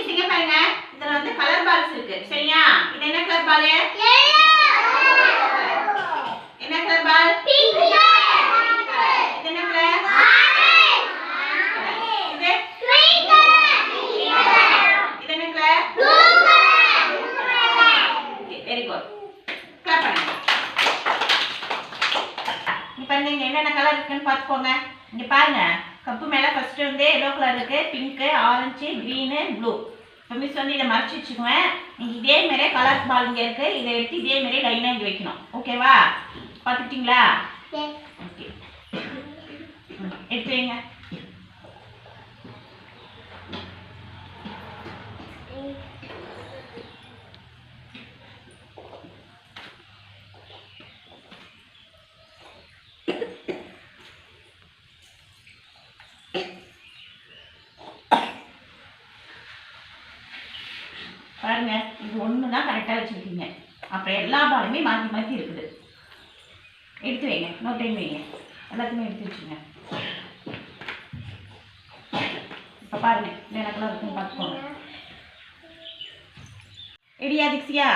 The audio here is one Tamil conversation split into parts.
குட்டீஸ் இங்க பாருங்க. இதுல வந்து கலர் பால்ஸ் இருக்கு. சரியா? இது என்ன கலர் பால்? என்ன கலர் பால்? Pink colour. இது என்ன கலர்? ஆரஞ்சு. இது கிரீன் கலர். இது என்ன colour? Blue colour. Very good. Clap பண்ணுங்க. இங்க பாருங்க இங்க என்னென்ன கலர் இருக்குன்னு பாத்துக்கோங்க. இங்க பாருங்க கப்பு மேல ஃபர்ஸ்ட் வந்து எல்லோ கலர் இருக்கு, பிங்க், ஆரஞ்சு, கிரீன், ப்ளூ. இப்போ மிஸ் வந்து இதை மறைச்சு வச்சுக்குவேன். நீங்க இதே மாதிரியே கலர் பால் இங்க இருக்கு, இதை எடுத்து இதே மாதிரியே லைனா இங்க வைக்கணும். ஓகேவா? பாத்துக்கிட்டீங்களா? ஓகே. எடுத்து வைங்க. பாருங்க இது ஒன்று தான் கரெக்டாக வச்சுருக்கீங்க. அப்புறம் எல்லா பாலுமே மாற்றி மாற்றி இருக்குது. எடுத்து வைங்க, இன்னொரு டைம் வைங்க. எல்லாத்தையுமே எடுத்து வச்சுங்க. இப்போ பாருங்க எனக்குலாம் இருக்குன்னு பார்த்துக்கோங்க. ரெடியா திக்ஸியா?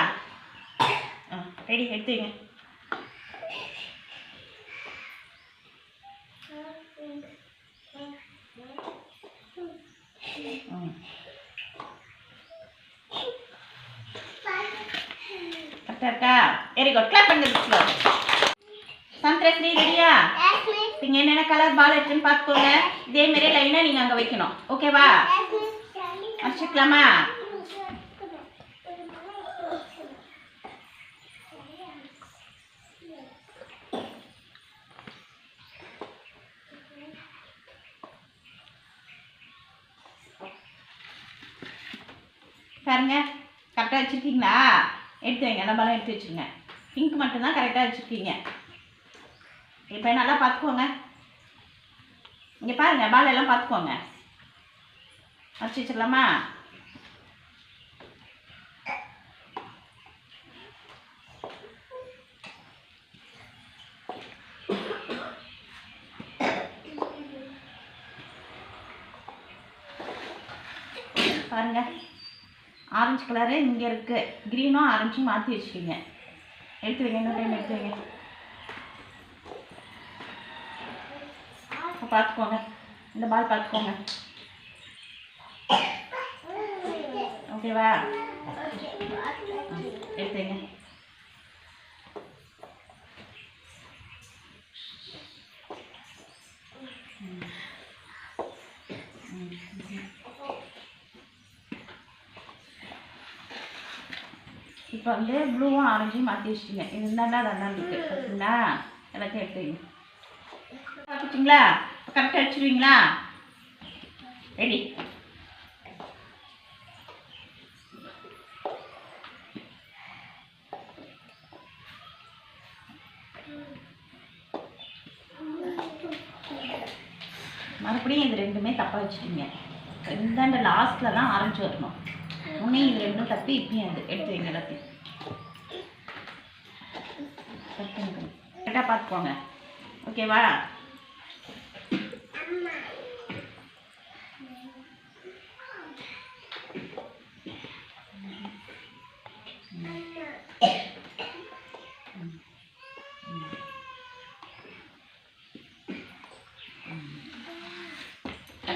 ரெடி, எடுத்து வைங்க. கரெக்டாக இருக்கா? Very good. கிளாப் பண்ணுங்க. சந்திரஸ்ரீ ரெடியா? நீங்கள் என்னென்ன கலர் பால் இருக்குன்னு பார்த்துக்கோங்க. இதே மாதிரி லைனாக நீங்கள் அங்கே வைக்கணும். ஓகேவா? அடிச்சுக்கலாமா? பாருங்க கரெக்டாக வச்சுருக்கீங்களா? எடுத்து வைங்க. எல்லா பாலும் எடுத்து வச்சுருங்க. பிங்க் மட்டும்தான் கரெக்டாக வச்சுருக்கீங்க. இப்போ நல்லா பார்த்துக்கோங்க. இங்கே பாருங்கள் பால் எல்லாம் பார்த்துக்கோங்க. வச்சு வச்சிடலாமா? பாருங்க ஆரஞ்சு கலரு இங்கே இருக்குது, க்ரீனும் ஆரஞ்சும் மாற்றி வச்சுக்கிங்க. எடுத்து வைங்க. இன்னொரு டைம் எடுத்து வைங்க. பார்த்துக்கோங்க இந்த பால் பார்த்துக்கோங்க. ஓகேவா? எடுத்து வைங்க. இப்போ வந்து ப்ளூவும் ஆரஞ்சையும் மாற்றி வச்சுட்டிங்க. இது இருந்தாண்டா அதெல்லாம் இருக்குது. பார்த்தீங்களா? எல்லாத்தையும் எடுத்து வைங்க. பார்த்துட்டிங்களா? கரெக்டாக வச்சுருவீங்களா? ரெடி. மறுபடியும் இது ரெண்டுமே தப்பாக வச்சுட்டீங்க. இந்தாண்ட லாஸ்ட்டில் தான் ஆரஞ்சு வரணும். முன்னே இது ரெண்டும் தப்பி இப்பயும் அது எடுத்து வைங்க. எல்லாத்தையும் கரெக்டாக பார்த்துக்கோங்க. ஓகேவா?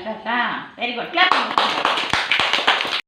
கரெக்டா? Very good. கிளாப் பண்ணுங்க.